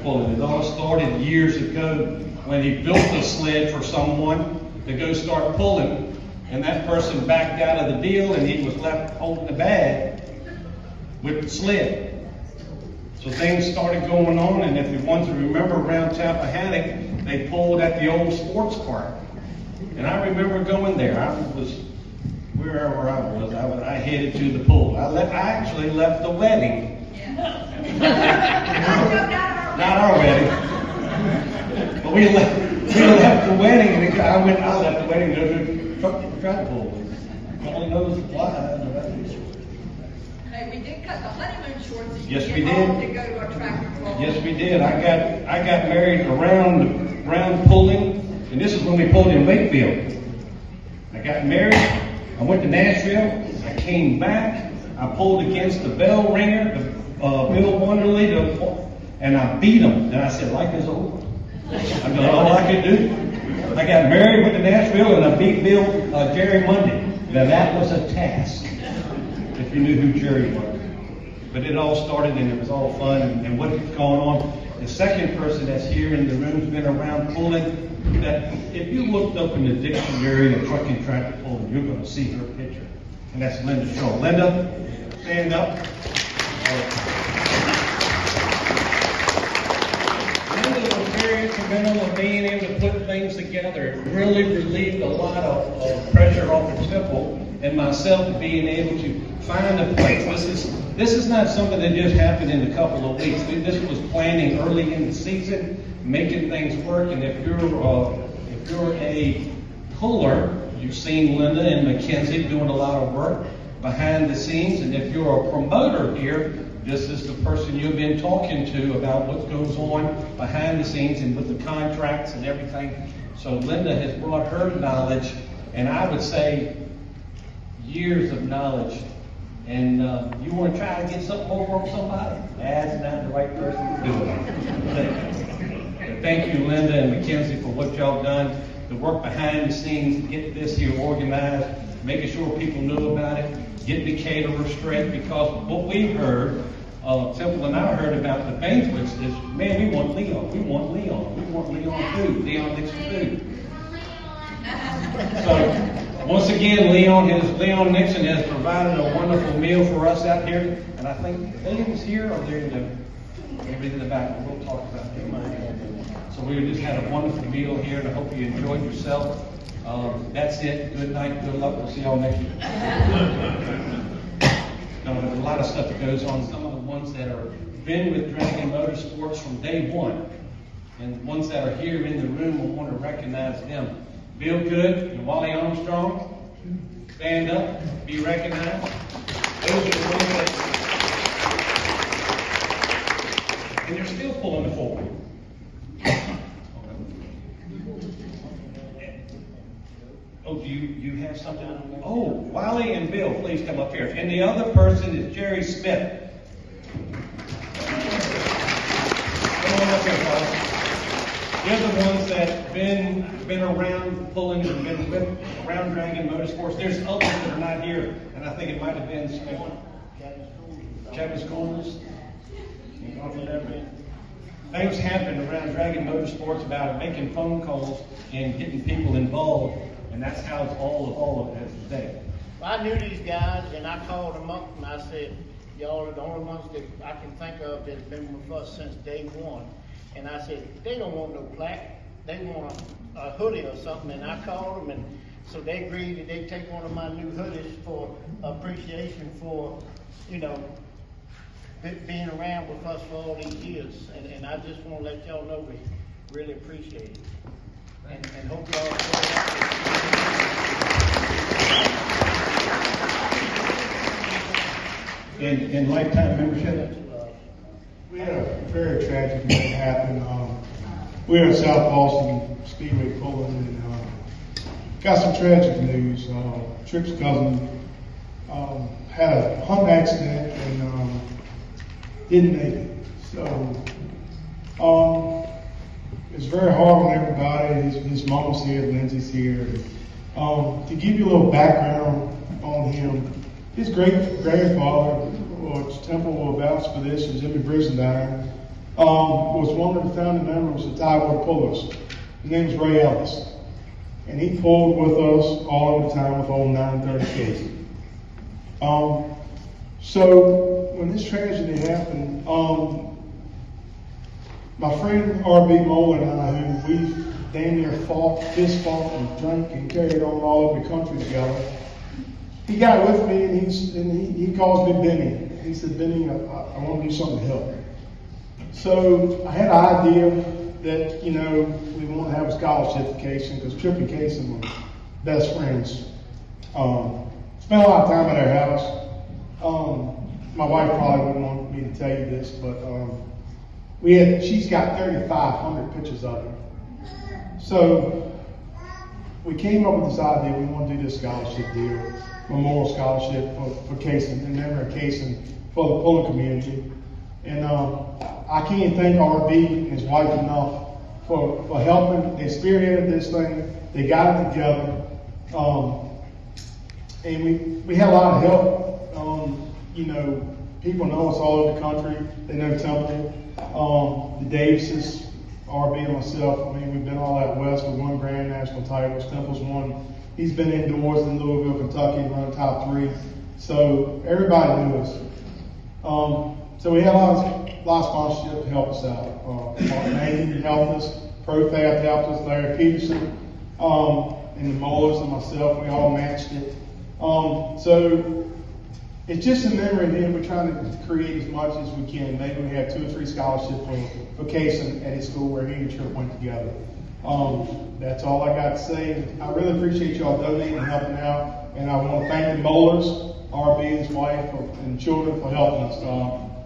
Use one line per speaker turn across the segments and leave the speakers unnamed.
pulling. It all started years ago when he built a sled for someone to go start pulling, and that person backed out of the deal, and he was left holding the bag with the sled. So things started going on, and if you want to remember around Tappahannock, they pulled at the old sports park. And I remember going there. I was, wherever I was, I headed to the pool. I actually left the wedding. Not our wedding. But we left the wedding, and I left the wedding to go to the track pool. Only knows why.
Hey, we did cut the honeymoon shorts.
Yes, we did.
To go to our tractor pull.
Yes, we did. I got married around pulling, and this is when we pulled in Wakefield. I got married. I went to Nashville. I came back. I pulled against the bell ringer, Bill Wonderly, and I beat him. And I said, life is over. I did all I could do. I got married, went to Nashville, and I beat Jerry Monday. Now that was a task, if you knew who Jerry was. But it all started, and it was all fun, and what's going on. The second person that's here in the room's been around pulling. That if you looked up in the dictionary of trucking tractor pulling, you're going to see her picture, and that's Linda Shaw. Linda, stand up. Linda was very instrumental in being able to put things together. It really relieved a lot of pressure off the temple and myself being able to find a place. This is not something that just happened in a couple of weeks. This was planning early in the season, making things work. And if you're a puller, you've seen Linda and Mackenzie doing a lot of work behind the scenes. And if you're a promoter here, this is the person you've been talking to about what goes on behind the scenes and with the contracts and everything. So Linda has brought her knowledge, and I would say years of knowledge. And you want to try to get something over on somebody? That's not the right person to do it. But thank you, Linda and Mackenzie, for what y'all done. The work behind the scenes to get this here organized, making sure people knew about it, getting the caterer straight, because what we heard, Temple and I heard about the banquets is, man, we want Leon. We want Leon. We want Leon food. Leon Nixon food. So, once again, Leon Nixon has provided a wonderful meal for us out here. And I think Leon's here, or they're in the back. We'll talk about them. So we just had a wonderful meal here, and I hope you enjoyed yourself. That's it. Good night. Good luck. We'll see y'all next year. There's a lot of stuff that goes on. Some of the ones that are been with Dragon Motorsports from day one, and ones that are here in the room, we want to recognize them. Bill Good and Wally Armstrong, stand up, be recognized. Those are the ones that, and they're still pulling the forward. Oh, do you have something? Oh, Wally and Bill, please come up here. And the other person is Jerry Smith. Come on up here, fellas. They're the ones that been around pulling and been with around Dragon Motorsports. There's others that are not here, and I think it might have been Kevin Schools. Things happen around Dragon Motorsports about making phone calls and getting people involved, and that's how it's all evolved as today.
Well, I knew these guys, and I called them up, and I said, y'all are the only ones that I can think of that have been with us since day one. And I said, they don't want no plaque. They want a hoodie or something. And I called them, and so they agreed that they'd take one of my new hoodies for appreciation for, being around with us for all these years. And I just want to let y'all know we really appreciate it. And hope y'all
in lifetime membership.
We had a very tragic thing happen. We were in South Boston Speedway pulling, and got some tragic news. Tripp's cousin had a hunt accident and didn't make it. So it's very hard on everybody. His mom's here, Lindsay's here. To give you a little background on him, his great grandfather, or Temple will vouch for this, was in the prison dying. was one of the founding members of Tide Pullers. His name is Ray Ellis. And he pulled with us all the time with old 930 case. So when this tragedy happened, my friend R.B. Moore and I, who we damn near fist fought and drank and carried on all over the country together, he got with me and he calls me Benny. He said, Benny, I want to do something to help. So I had an idea that, we want to have a scholarship for Kaysen, because Tripp and Kaysen were best friends. Spent a lot of time at our house. My wife probably wouldn't want me to tell you this, but she's got 3,500 pictures of him. So we came up with this idea. We want to do this scholarship deal, memorial scholarship for Kaysen, in memory of Kaysen, for the pulling community. And I can't thank RB and his wife enough for helping. They spearheaded this thing. They got it together. And we had a lot of help. People know us all over the country. They know Temple, the Davises, RB and myself. We've been all out west. We won grand national titles. Temple's won. He's been indoors in Louisville, Kentucky, run top 3. So everybody knew us. So we had a lot of sponsorship to help us out. Mark Manning helped us. ProFab helped us. Larry Peterson, and the Mullers and myself, we all matched it. So it's just a memory of him. We're trying to create as much as we can. Maybe we have 2 or 3 scholarships for Kaysen at his school where he and Tripp went together. That's all I got to say. I really appreciate y'all donating and helping out. And I want to thank the Mullers, RB and his wife, and children for helping us.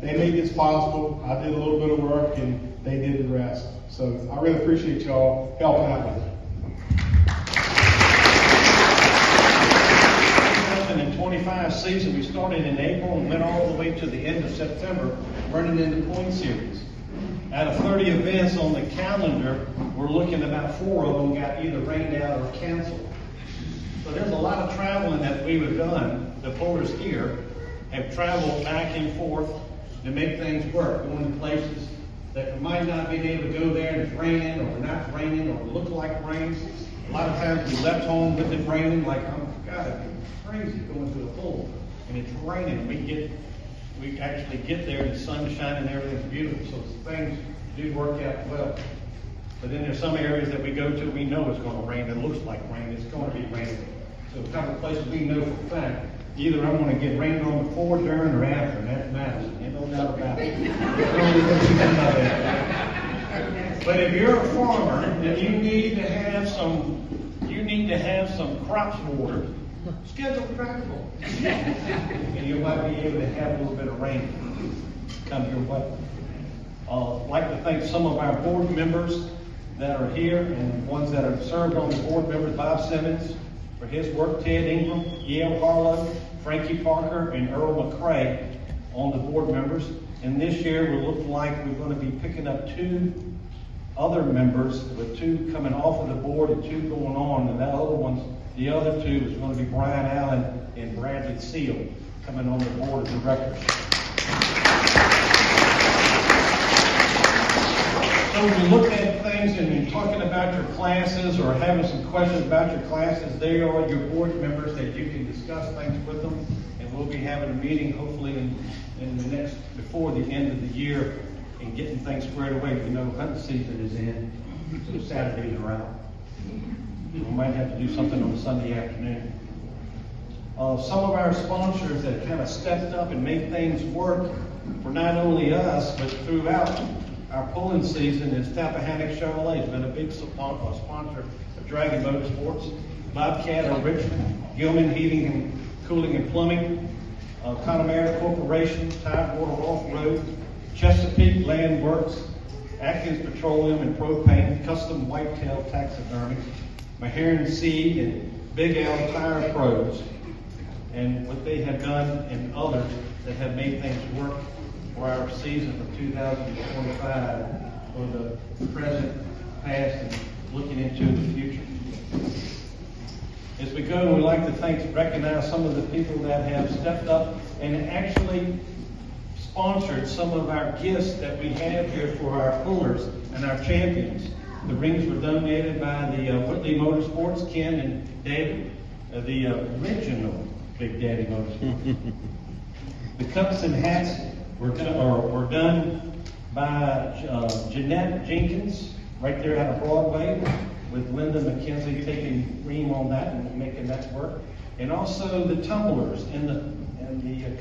They made this possible. I did a little bit of work and they did the rest. So I really appreciate y'all helping out with it.
2025 season, we started in April and went all the way to the end of September, running in the point series. Out of 30 events on the calendar, we're looking about 4 of them got either rained out or canceled. So there's a lot of traveling that we've done. The pullers here have traveled back and forth to make things work, going to places that we might not be able to go there and it's raining or not raining or look like rain. A lot of times we left home with it raining, like, oh God, it's crazy going to the pool and it's raining. We actually get there and the sun's shining and everything's beautiful. So things do work out well. But then there's some areas that we go to, we know it's going to rain. It looks like rain. It's going to be raining. So a couple of places we know for a fact, either I'm going to get rained on before, during, or after, and that matters. Ain't no doubt about it. But if you're a farmer and you need to have some crops watered, schedule practical. And you might be able to have a little bit of rain come your way. I'd like to thank some of our board members that are here and ones that have served on the board members, Bob Simmons for his work, Ted Ingram, Yale Harlow, Frankie Parker, and Earl McCray on the board members. And this year we're looking like we're going to be picking up 2 other members, with 2 coming off of the board and 2 going on. And the other 2 is going to be Brian Allen and Bradley Seal coming on the board of directors. So when you look at things and you're talking about your classes or having some questions about your classes, they are your board members that you can discuss things with them. And we'll be having a meeting hopefully before the end of the year and getting things squared away. Hunting season is in, so Saturdays are out. We might have to do something on a Sunday afternoon. Some of our sponsors that kind of stepped up and made things work for not only us, but throughout our pulling season is Tappahannock Chevrolet. It's been a big sponsor of Dragon Motorsports, Bobcat of Richmond, Gilman Heating and Cooling and Plumbing, Connemara Corporation, Tidewater Off-Road, Chesapeake Land Works, Atkins Petroleum and Propane, Custom Whitetail Taxidermy, Maharan Seed, and Big L Tire Pros, and what they have done, and others that have made things work for our season of 2025 for the present, past, and looking into the future. As we go, we'd like to recognize some of the people that have stepped up and actually sponsored some of our gifts that we have here for our pullers and our champions. The rings were donated by the Whitley Motorsports, Ken and David, the original Big Daddy Motorsports. The cups and hats were done by Jeanette Jenkins, right there out of Broadway, with Linda McKenzie taking ream on that and making that work. And also the tumblers and the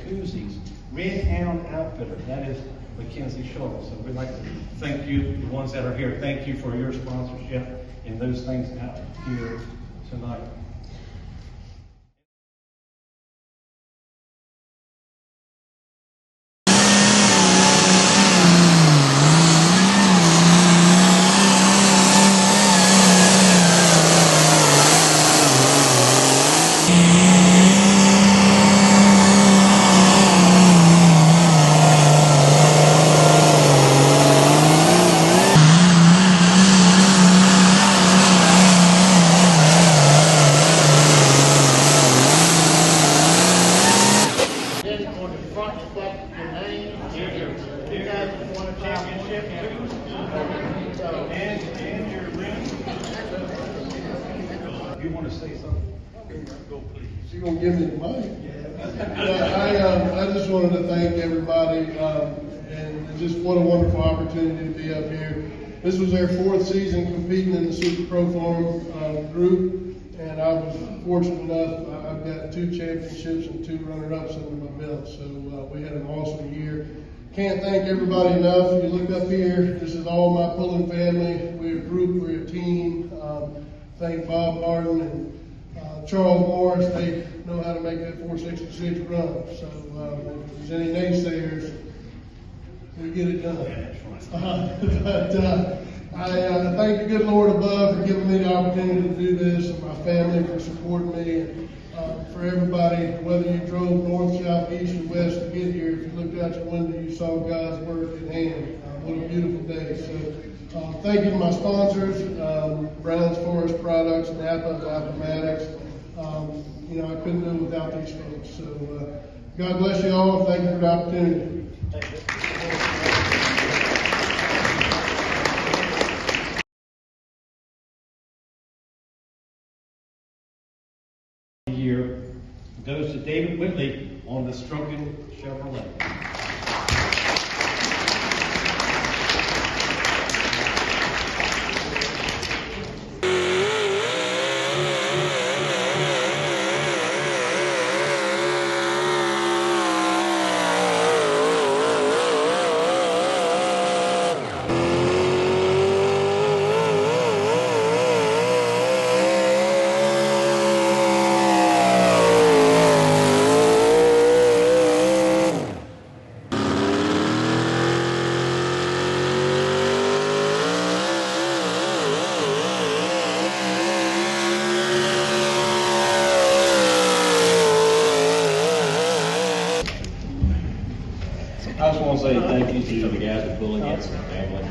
koozies. Red Hound Outfitter, that is Mackenzie Schultz. So we'd like to thank you, the ones that are here. Thank you for your sponsorship and those things out here tonight. You want to say something? Go, please.
She gonna give me the mic? I just wanted to thank everybody, and just what a wonderful opportunity to be up here. This was their 4th season competing in the Super Pro Farm group, and I was fortunate enough. I've got 2 championships and 2 runner-ups under my belt, so we had an awesome year. Can't thank everybody enough. You look up here, this is all my pulling family. We're a group, we're a team. Thank Bob Martin and Charles Morris. They know how to make that 466 run. So if there's any naysayers, we get it done. I thank the good Lord above for giving me the opportunity to do this, and my family for supporting me, and for everybody, whether you drove north, south, east, or west to get here, if you looked out your window, you saw God's work in hand. What a beautiful day. So thank you to my sponsors, Brown's Forest Products, Napa, Appomattox. I couldn't do it without these folks. So God bless you all. Thank you for the opportunity.
Year goes to David Whitley on the Stroken Chevrolet.
I just want to say thank you to the guys at Pulling It, and family,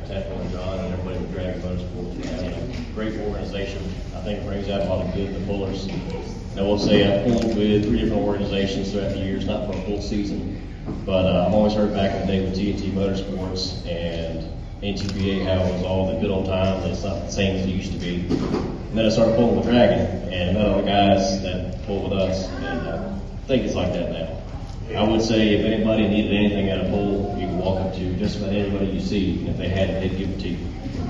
Tackle and John, and everybody with Dragon Motorsports. A great organization. I think it brings out a lot of good in the pullers. And I will say I've pulled with 3 different organizations throughout the years, not for a full season, but I've always heard back in the day with TNT Motorsports and NTPA how it was all the good old times, and it's not the same as it used to be. And then I started pulling with Dragon, and met other guys that pull with us, and I think it's like that now. I would say if anybody needed anything at a pull, you can walk up to just about anybody you see, and if they had it, they'd give it to you.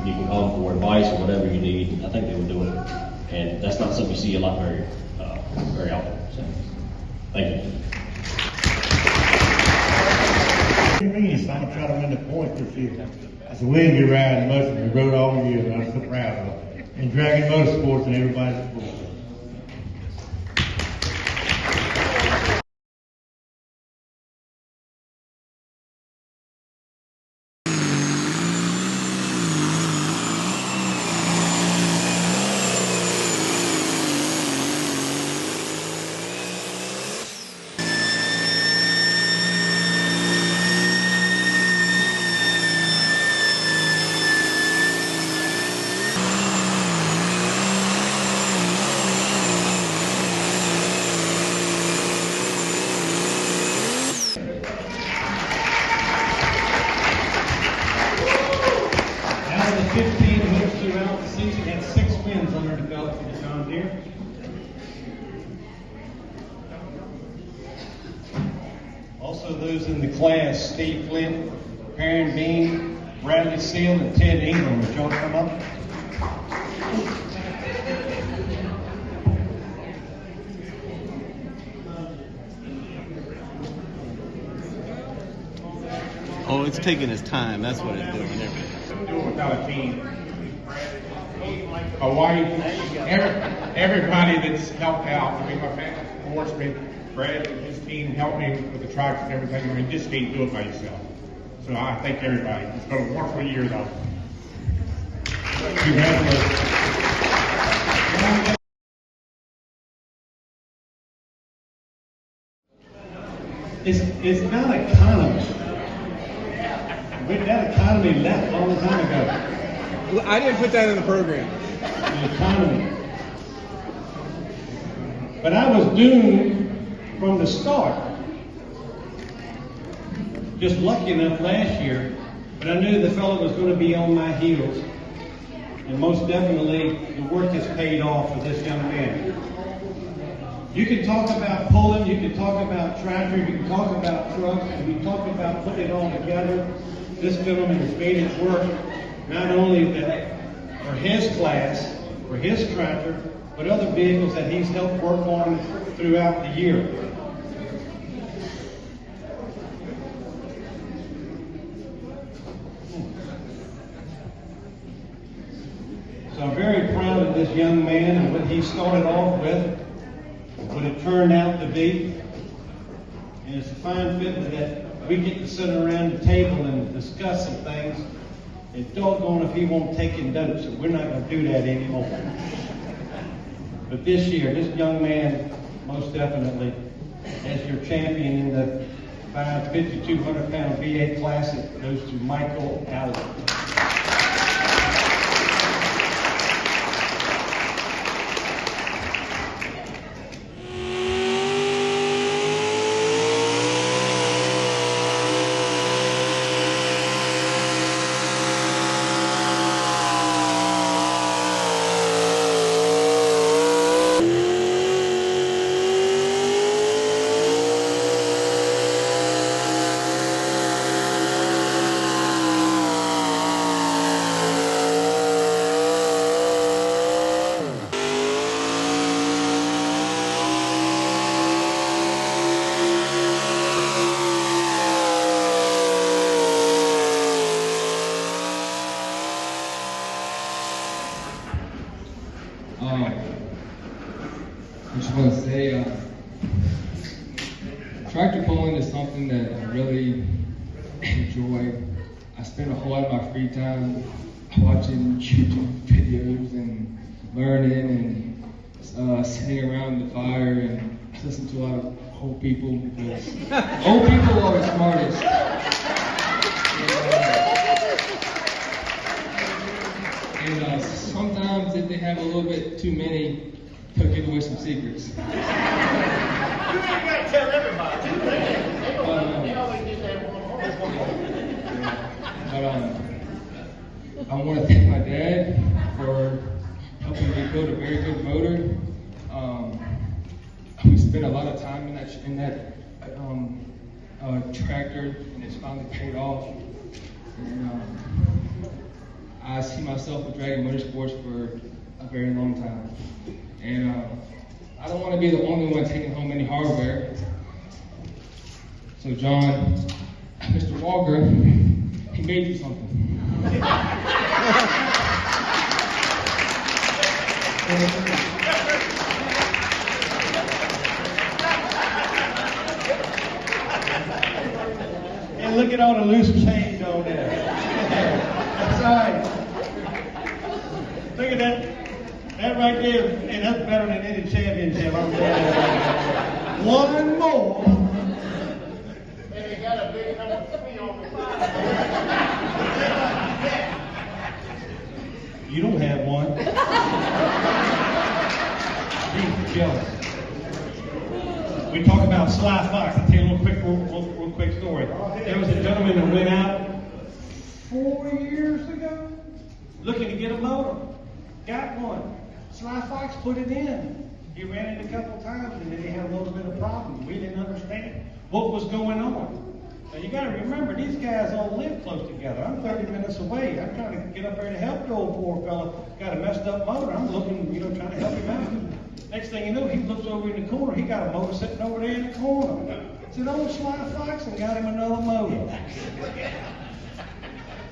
You can call them for advice or whatever you need. I think they would do it, and that's not something you see a lot very often. So, thank you.
So I'm gonna try to win the points this year. It's a windy ride, most of we rode all year, and I'm so proud of it. And Dragon Motorsports and everybody that supports it.
developed for the John Deere. Also those in the class, Steve Flint, Perrin Bean, Bradley Seal, and Ted Ingram. Would y'all come up?
Oh, it's taking its time. That's what it's doing.
Do it without a team. My wife, everybody that's helped out. I mean, my family supports me. Brad and his team helped me with the tracks and everything. I mean, just can't do it by yourself. So I thank everybody. It's been a wonderful year, though. Congratulations.
It's not economy. That economy left a long time ago.
I didn't put that in the program.
The economy. But I was doomed from the start. Just lucky enough last year, but I knew the fellow was going to be on my heels. And most definitely, the work has paid off for this young man. You can talk about pulling, you can talk about tractor, you can talk about trucks, and we talk about putting it all together. This gentleman has made it work, not only for his class, for his tractor, but other vehicles that he's helped work on throughout the year. So I'm very proud of this young man and what he started off with, what it turned out to be. And it's a fine fit that we get to sit around the table and discuss some things. And doggone if he won't take notes, so we're not going to do that anymore. But this year, this young man, most definitely, as your champion in the 5,200-pound V8 Classic, goes to Michael Allen.
I just want to say, tractor pulling is something that I really enjoy. I spend a whole lot of my free time watching YouTube videos and learning and sitting around the fire and listening to a lot of old people because old people are the smartest. And sometimes if they have a little bit too many, they'll give away some secrets.
You ain't got to tell everybody. They always get that one.
But I want to thank my dad for helping me build a very good motor. We spent a lot of time in that tractor, and it's finally paid off. And I see myself with Dragon Motorsports for a very long time. And I don't want to be the only one taking home any hardware. So John, Mr. Walker, he made you something.
And look at all the loose change on there. That's right. Look at that. That right there, and that's better than any championship. I'm telling you. One more.
And they got a big number 3 on the side.
You don't have one. He's jealous. We talk about Sly Fox. I'll tell you a real quick story. There was a gentleman that went out 4 years ago looking to get a motor. Got one. Sly Fox put it in. He ran it a couple times and then he had a little bit of problem. We didn't understand what was going on. Now you gotta remember, these guys all live close together. I'm 30 minutes away. I'm trying to get up there to help the old poor fella. Got a messed up motor. I'm looking, trying to help him out. Next thing you know, he looks over in the corner. He got a motor sitting over there in the corner. It's an old Sly Fox and got him another motor.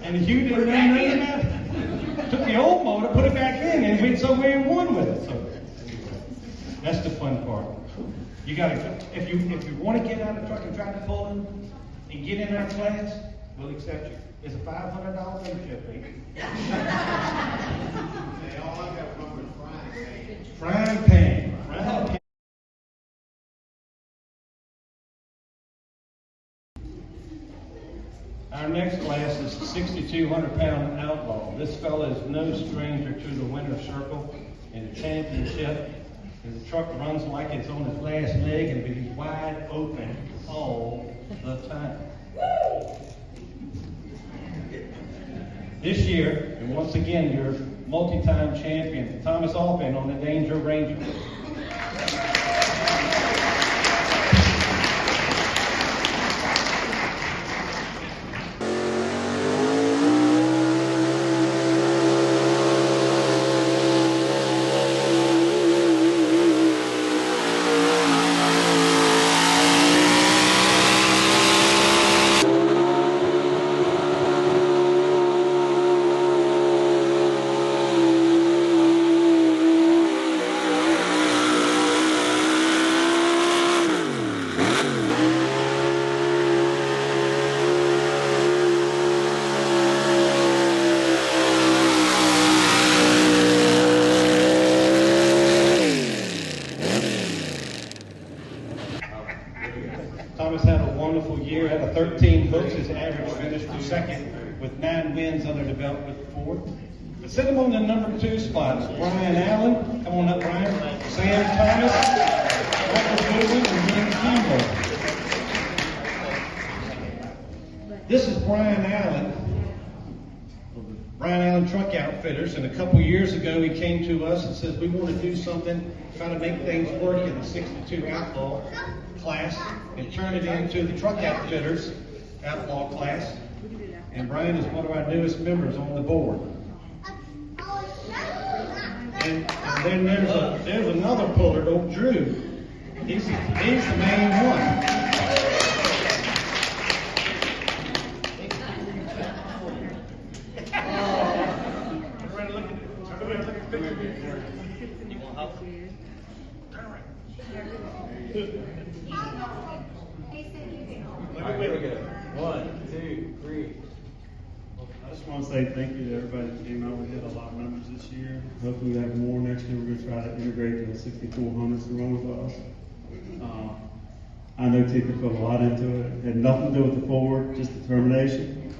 And Hugh didn't know nothing about it. Took the old motor, put it back in, and went somewhere and won with it. So that's the fun part. You gotta, if you want to get out of the truck and try to pull in and get in our class, we'll accept you. It's a $500 membership fee. Frying pan. Frying pan. Our next class is 6,200-pound Outlaw. This fella is no stranger to the winner's circle in the championship. And the truck runs like it's on its last leg and be wide open all the time. This year, and once again, your multi-time champion, Thomas Alpin on the Danger Ranger. Thomas had a wonderful year, had a 13 hooks. His average finished to second with 9 wins under the belt with 4. But set him on the number 2 spot is Brian Allen. Come on up, Brian. Sam Thomas, Michael Goodwin, and Ian Campbell. This is Brian Allen. Brian Allen Truck Outfitters, and a couple years ago he came to us and says we want to do something, try to make things work in the 62 Outlaw class and turn it into the Truck Outfitters Outlaw class. And Brian is one of our newest members on the board. And then there's another puller, old Drew. He's the main one.
I just want to say thank you to everybody that came out. We had a lot of members this year. Hopefully we have more next year. We're going to try to integrate the 6400s to run with us. I know Tika put a lot into it. It had nothing to do with the Ford, just determination.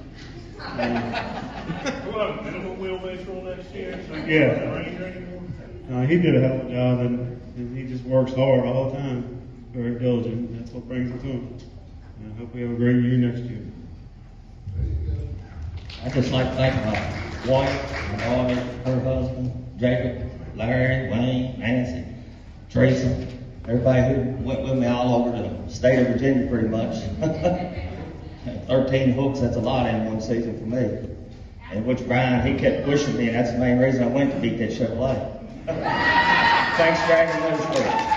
We'll have a minimum wheelbase rule next year. So
yeah. He did a hell of a job, and he just works hard all the time. Very diligent. That's what brings it to him. And I hope we have a great year next year.
I'd just like to thank my wife, my daughter, her husband, Jacob, Larry, Wayne, Nancy, Teresa, everybody who went with me all over the state of Virginia pretty much. 13 hooks, that's a lot in one season for me. And which Brian, he kept pushing me, and that's the main reason I went to beat that Chevrolet. Thanks, Dragon Motorsports.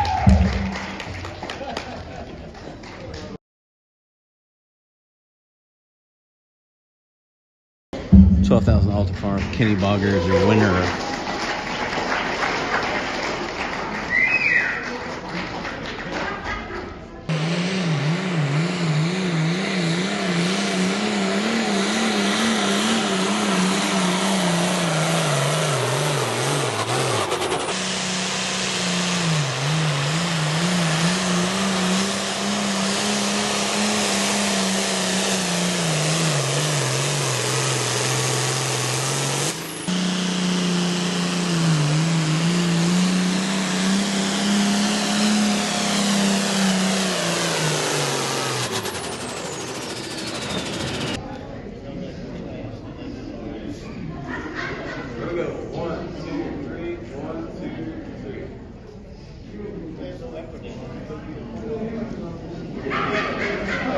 $12,000 Alta Farm. Kenny Bogger is your winner.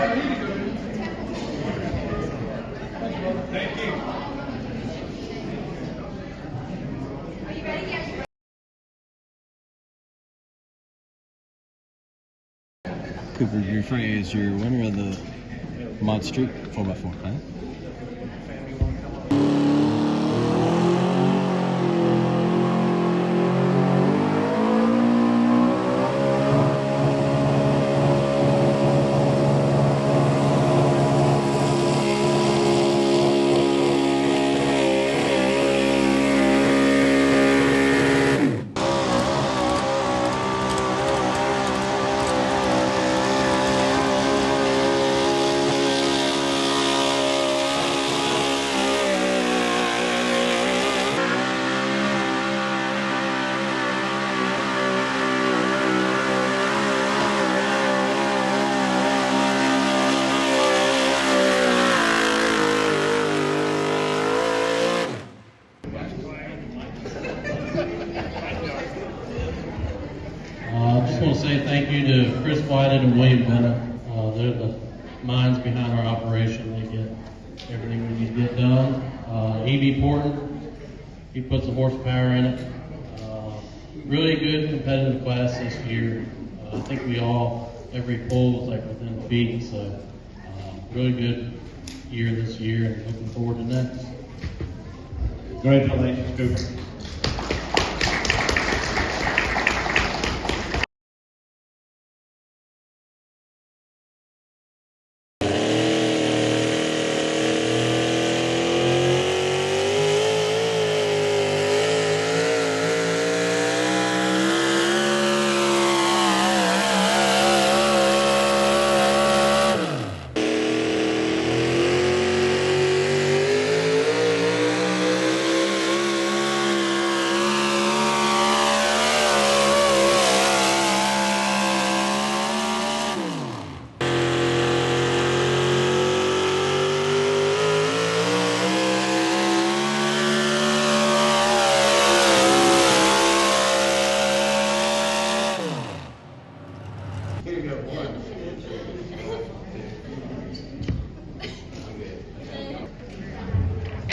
Thank you.
Are you ready yet?
Cooper Griffey is your winner of the Mod Street 4x4 class.
I just want to say thank you to Chris Whited and William Bennett. They're the minds behind our operation. They get everything we need to get done. E.B. Porton, he puts the horsepower in it. Really good competitive class this year. I think every poll was like within feet, so really good year this year and looking forward to next.
Congratulations, Cooper.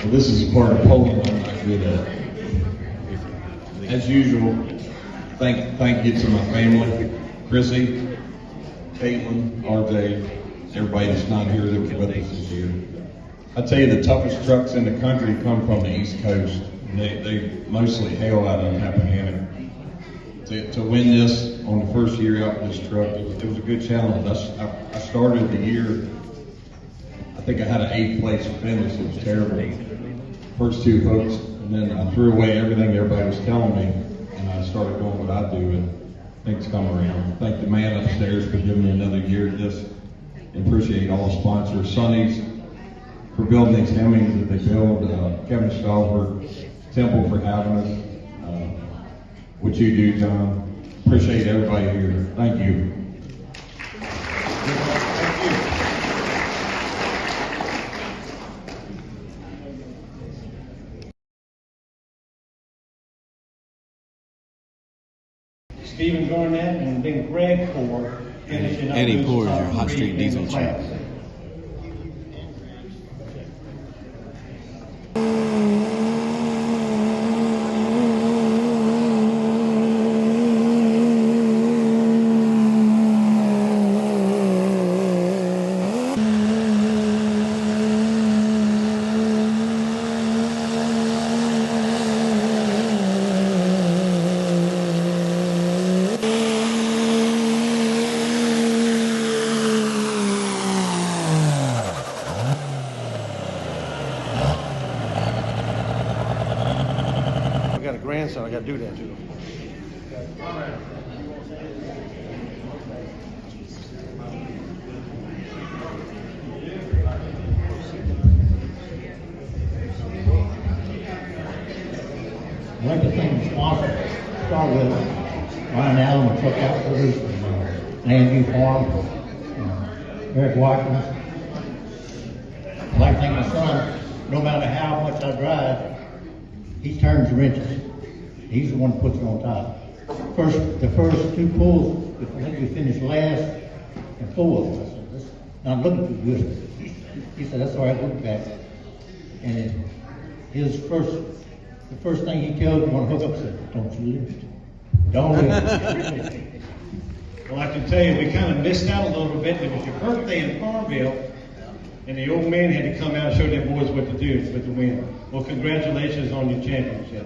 Well, this is a part of polling I'm not good at. As usual, thank you to my family, Chrissy, Caitlin, RJ, everybody that's not here that was with us this year. I tell you, the toughest trucks in the country come from the East Coast. They mostly hail out of Rappahannock. To win this on the first year out with this truck, it was a good challenge. I started the year, I think I had an 8th place finish. It was terrible. First 2 hooks, and then I threw away everything everybody was telling me, and I started doing what I do, and things come around. Thank the man upstairs for giving me another year of this, and appreciate all the sponsors. Sonny's for building these Hemmings that they build, Kevin Stolberg, Temple for having us, what you do, John. Appreciate everybody here. Thank you.
Stephen Garnett and then Greg Poor finishing up.
Eddie Poor is
those
your
top
hot
3
street
in
diesel
the
champ.
class.
I got a grandson, I got to do that too.
I'd like to thank the sponsor, start with Ryan Allen, the truck out producer, Landview Farm, Eric Watkins. I'd like to thank my son, no matter how much I drive, he turns wrenches. He's the one that puts it on top. The first 2 pulls, I think we finished last and 4th. I said, not looking too good. He said, that's all right, look back. And the first thing he tells me when I hook up, said, don't you leave it. Don't leave it.
Well, I can tell you, we kind of missed out a little bit. It was your birthday in Farmville, and the old man had to come out and show them boys what to do with the win. Well, congratulations on your championship.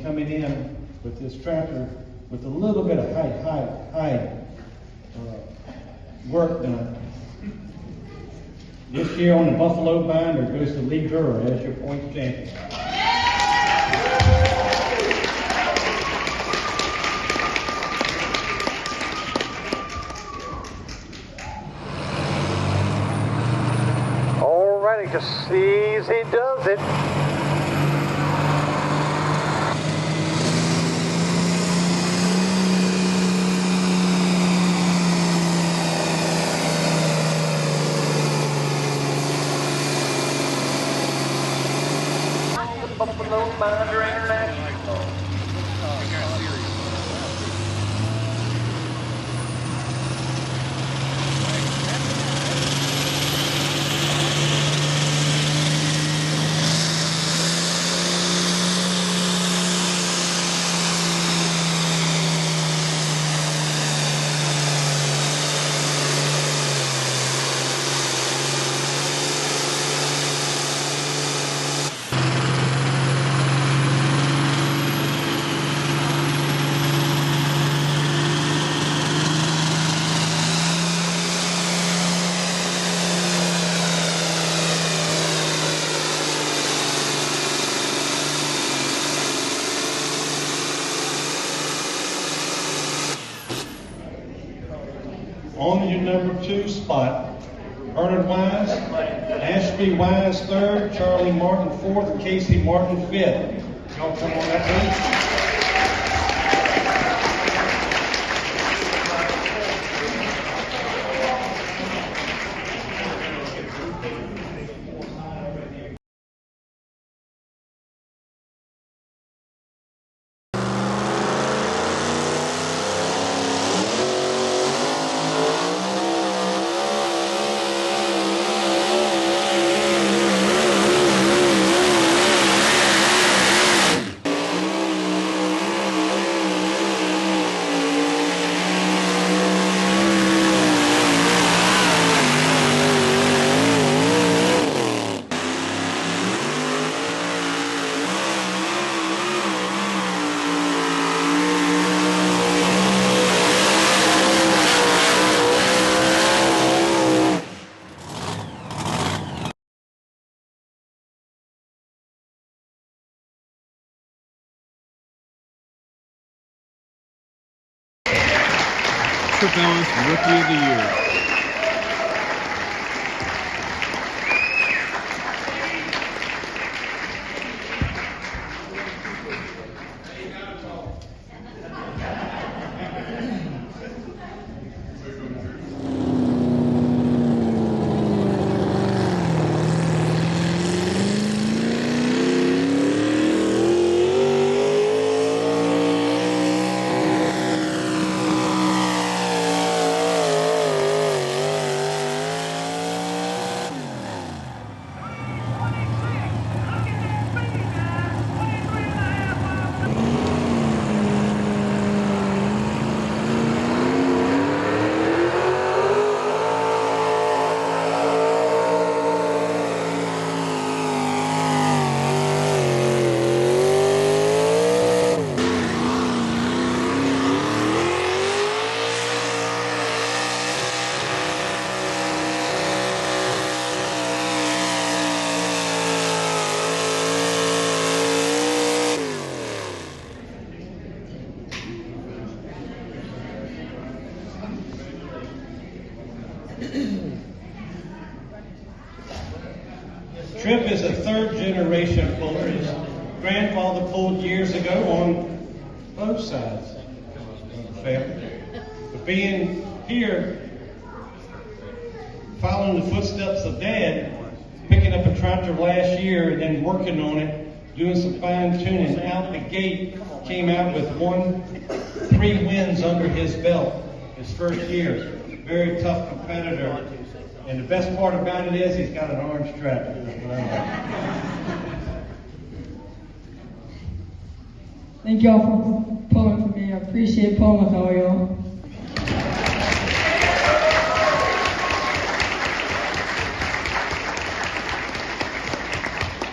Coming in with this tractor with a little bit of high work done. This year on the Buffalo binder goes to Lee Gurr as your points champion.
Alrighty, just sees he does it. Buffalo Binder International.
On your number 2 spot, Bernard Wise, Ashby Wise 3rd, Charlie Martin 4th, Casey Martin 5th. Y'all come on that please.
Trip Ellis, Rookie of the Year.
Tripp is a 3rd generation puller. His grandfather pulled years ago on both sides of the family. But being here, following the footsteps of Dad, tractor last year and then working on it, doing some fine tuning. Out the gate, came out with 3 wins under his belt his first year. Very tough competitor. And the best part about it is he's got an orange tractor.
Thank y'all for pulling for me. I appreciate pulling with all y'all.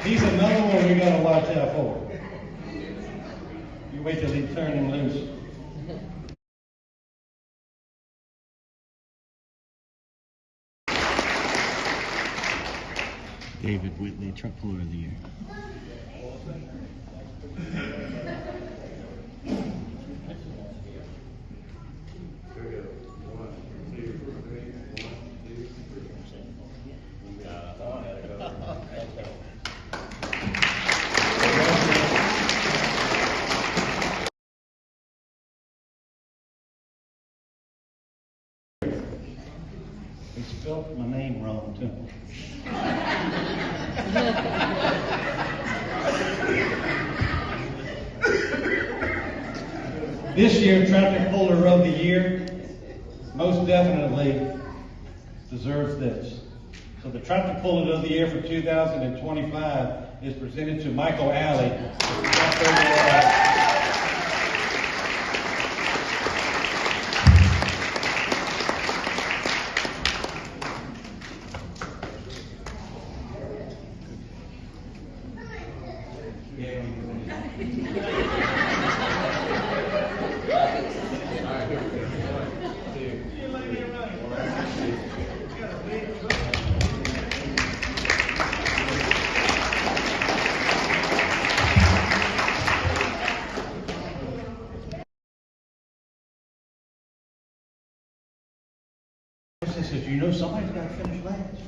He's another one we gotta watch out for. You wait till he turn him loose.
David Whitley, Truck Puller of the Year.
He spelled my name wrong, too. This year, Tractor Puller of the Year most definitely deserves this. So the Tractor Puller of the Year for 2025 is presented to Michael Alley. He says, you know, somebody's got to finish last.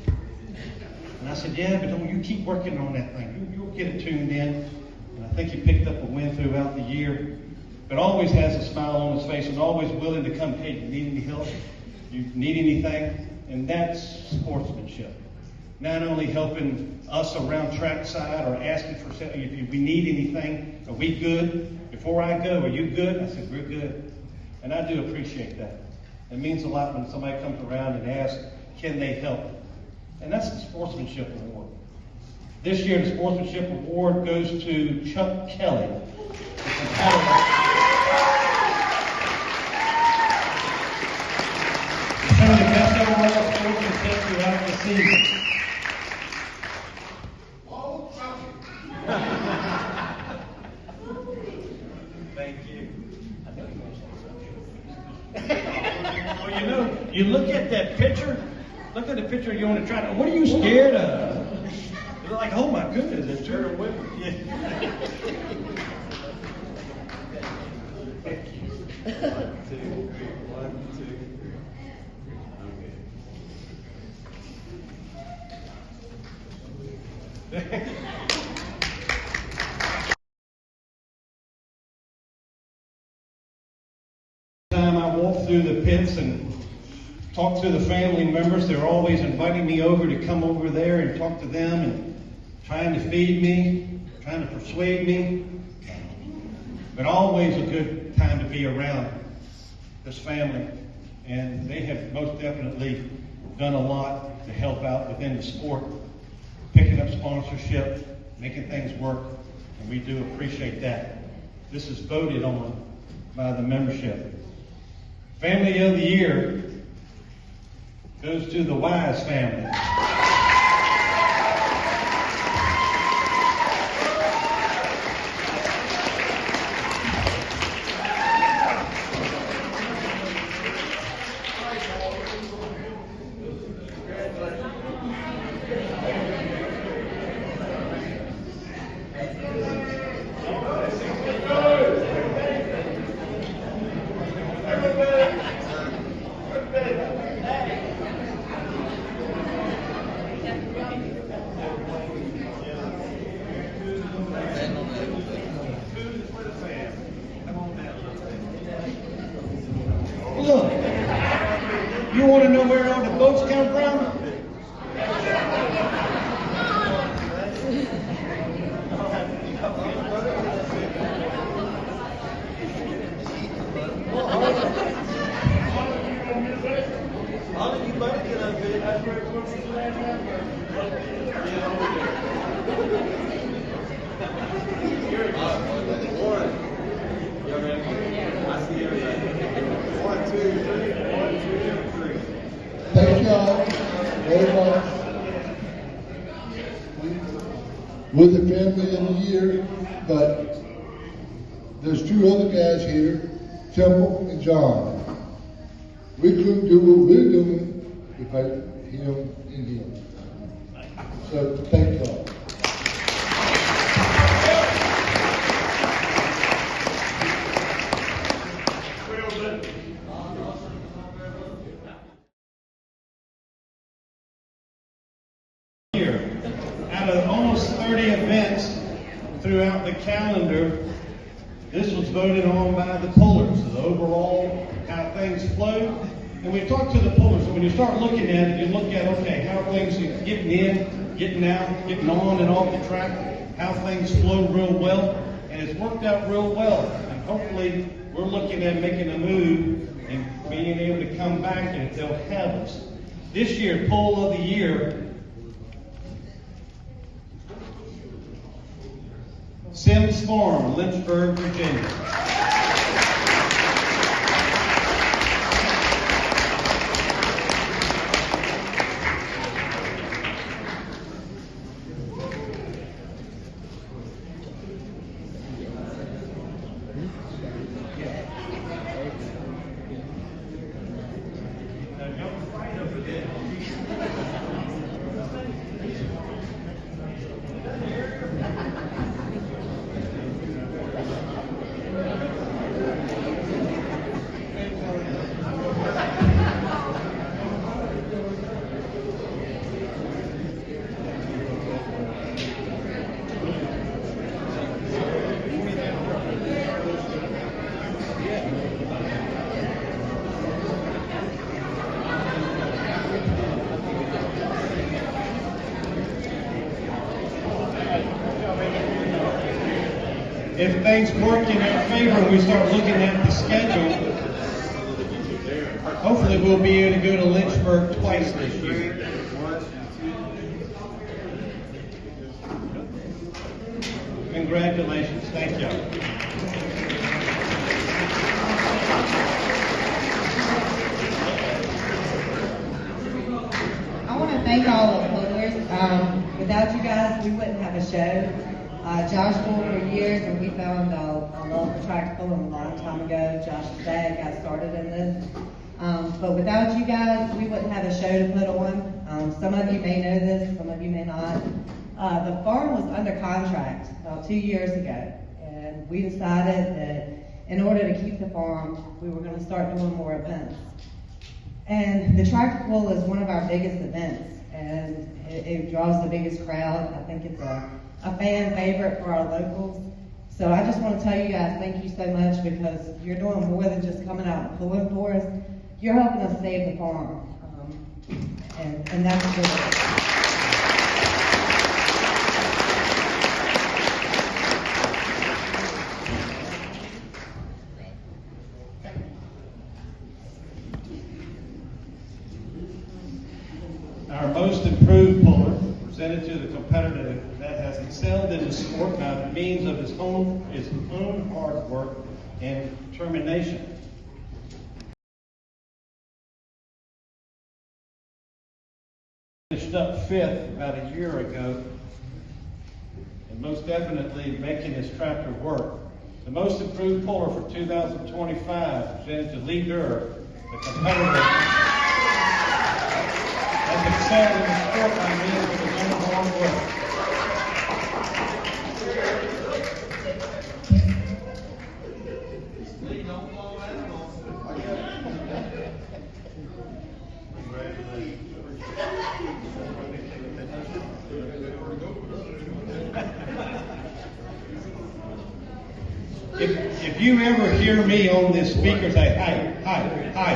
And I said, yeah, but don't you keep working on that thing. You'll get it tuned in. And I think he picked up a win throughout the year. But always has a smile on his face and always willing to come, hey, you need any help? You need anything? And that's sportsmanship. Not only helping us around trackside or asking for, if we need anything, are we good? Before I go, are you good? I said, we're good. And I do appreciate that. It means a lot when somebody comes around and asks, can they help? And that's the Sportsmanship Award. This year, the Sportsmanship Award goes to Chuck Kelly. Some of the best overall sportsmanship throughout the season. Thank you. Well, you know, you look at that picture, look at the picture you want to try to, what are you scared of? You're like, oh my goodness, it's her women. Yeah. Thank you. 1, 2, 1, 2. Okay. Time I walk through the pits and talk to the family members, they're always inviting me over to come over there and talk to them and trying to feed me, trying to persuade me. But always a good time to be around this family. And they have most definitely done a lot to help out within the sport, picking up sponsorship, making things work, and we do appreciate that. This is voted on by the membership. Family of the Year goes to the Wise family.
Thank y'all very much. With the family of the year, but there's two other guys here, Temple and John. We couldn't do what we're doing without him and him. So thank y'all.
Out of almost 30 events throughout the calendar, this was voted on by the pullers, the overall how things flow. And we talked to the pullers, and when you start looking at it, you look at, okay, how things are getting in, getting out, getting on and off the track, how things flow real well, and it's worked out real well. And hopefully we're looking at making a move and being able to come back and they'll have us. This year, Pull of the Year, Sims Farm, Lynchburg, Virginia. If things work in our favor and we start looking at the schedule, hopefully we'll be able to go to Lynchburg twice this year. Congratulations. Thank you.
I want to thank all the pullers. Without you guys, we wouldn't have a show. Josh pulled for years, and we found a love for track pulling a long time ago. Josh's dad got started in this. But without you guys, we wouldn't have a show to put on. Some of you may know this, some of you may not. The farm was under contract about 2 years ago, and we decided that in order to keep the farm, we were going to start doing more events. And the tractor pull is one of our biggest events, and it draws the biggest crowd. I think it's a fan favorite for our locals. So I just want to tell you guys thank you so much, because you're doing more than just coming out and pulling for us. You're helping us save the farm. And that's good.
Our most improved puller, presented to the competitor that has excelled in the sport by means of his own hard work and determination. Finished up fifth about a year ago, and most definitely making his tractor work. The most improved puller for 2025, presented to Lee Durr, the competitor has excelled in the sport by means of his own hard work. If you ever hear me on this speaker say, hi,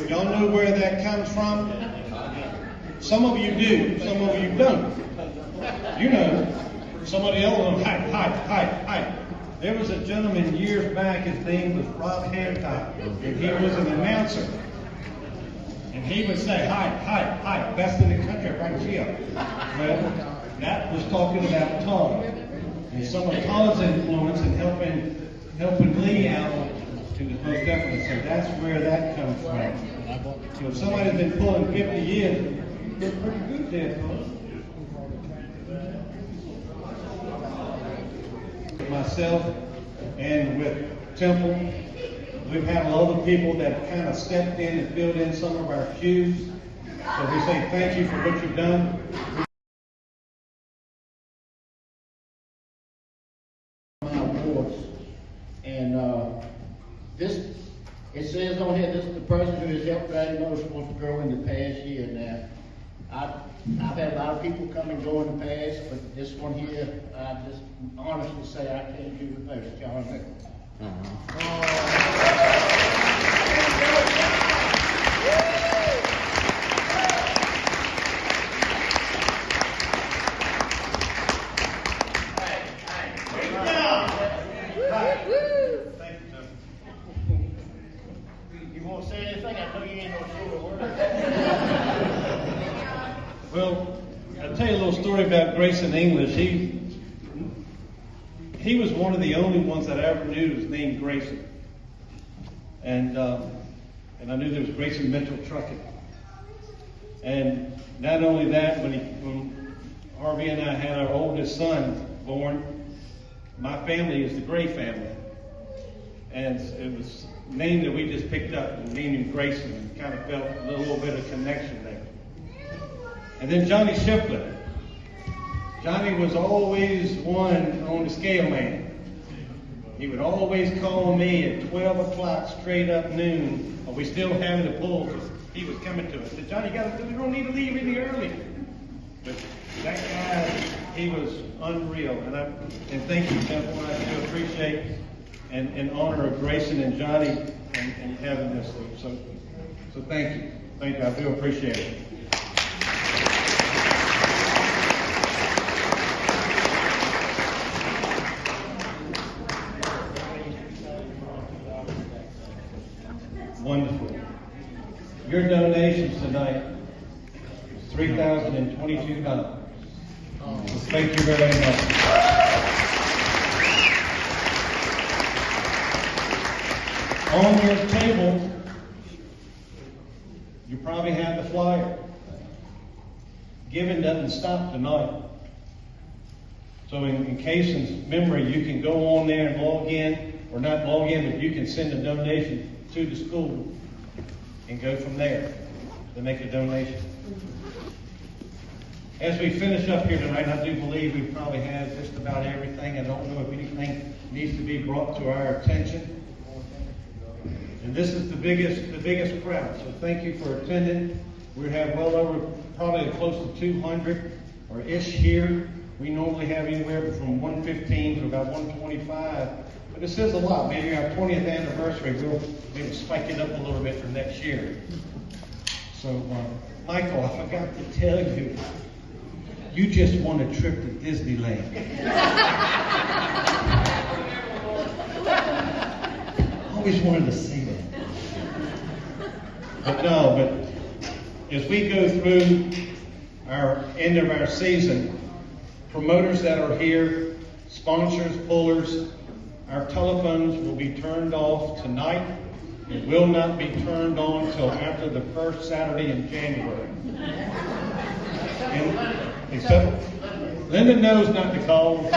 y'all know where that comes from? Some of you do, some of you don't. You know, somebody else will hi. There was a gentleman years back, his name was Rob Hancock, and he was an announcer. And he would say, hi, best in the country right here. Well, That was talking about Todd and some of Todd's influence in helping Lee out to the most definitely. So that's where that comes from. So if somebody's been pulling 50 years, they're pretty good there, folks. Myself and with Temple, we've had a lot of people that kind of stepped in and filled in some of our shoes. So we say thank you for what you've done.
My awards, and this, it says on here, this is the person who has helped Dragon Motorsports to grow in the past year. Now, I've had a lot of people come and go in the past, but this one here, I just honestly say I can't do the most. John Nichols. You won't say anything? I know you ain't no sure word.
Well, I'll tell you a little story about Grayson English. He was one of the only ones that I ever knew was named Grayson. And I knew there was Grayson Mitchell Trucking. And not only that, when Harvey and I had our oldest son born, my family is the Gray family. And it was a name that we just picked up and named him Grayson, and kind of felt a little bit of connection there. And then Johnny Shiplet. Johnny was always one on the scale man. He would always call me at 12 o'clock straight up noon. Are we still having to pull? He was coming to us. I said, Johnny, we don't need to leave any early. But that guy, he was unreal. And thank you, Temple. I do appreciate and in honor of Grayson and Johnny and having this. So thank you. Thank you. I do appreciate it. Wonderful. Your donations tonight is $3,022. Thank you very much. On your table, you probably have the flyer. Giving doesn't stop tonight. So in Cason's memory, you can go on there and log in, or not log in, but you can send a donation to the school and go from there to make a donation. As we finish up here tonight, I do believe we probably have just about everything. I don't know if anything needs to be brought to our attention. And this is the biggest crowd. So thank you for attending. We have well over probably close to 200 or ish here. We normally have anywhere from 115 to about 125. But this is a lot. Maybe our 20th anniversary, we'll maybe spike it up a little bit for next year. So, Michael, I forgot to tell you, you just won a trip to Disneyland. I always wanted to say that. But as we go through our end of our season, promoters that are here, sponsors, pullers, our telephones will be turned off tonight. It will not be turned on until after the first Saturday in January. Except Linda knows not to call.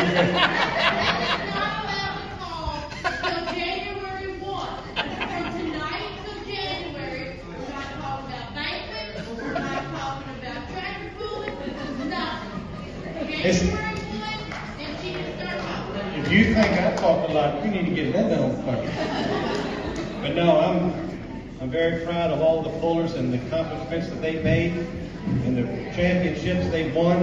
If you think I talk a lot, you need to get Linda on the phone. But no, I'm very proud of all the pullers and the accomplishments that they made and the championships they won.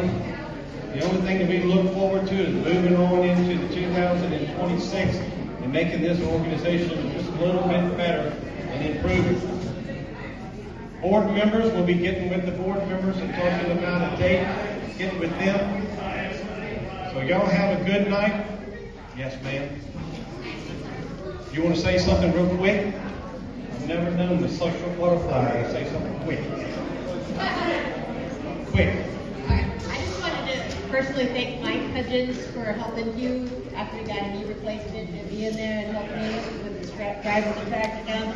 The only thing that we look forward to is moving on into 2026 and making this organization just a little bit better and improving. Board members, we'll be getting with the board members and talking about a date, getting with them. So y'all have a good night. Yes, ma'am. You want to say something real quick? I've never known the social butterfly to say something quick. Quick.
I just wanted to
personally thank Mike Hudgens for helping you after he got a knee replacement and being there and helping me with the driving the track again.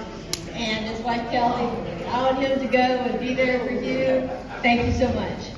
And his wife Kelly, allowing him to go and be there for you. Thank you so much.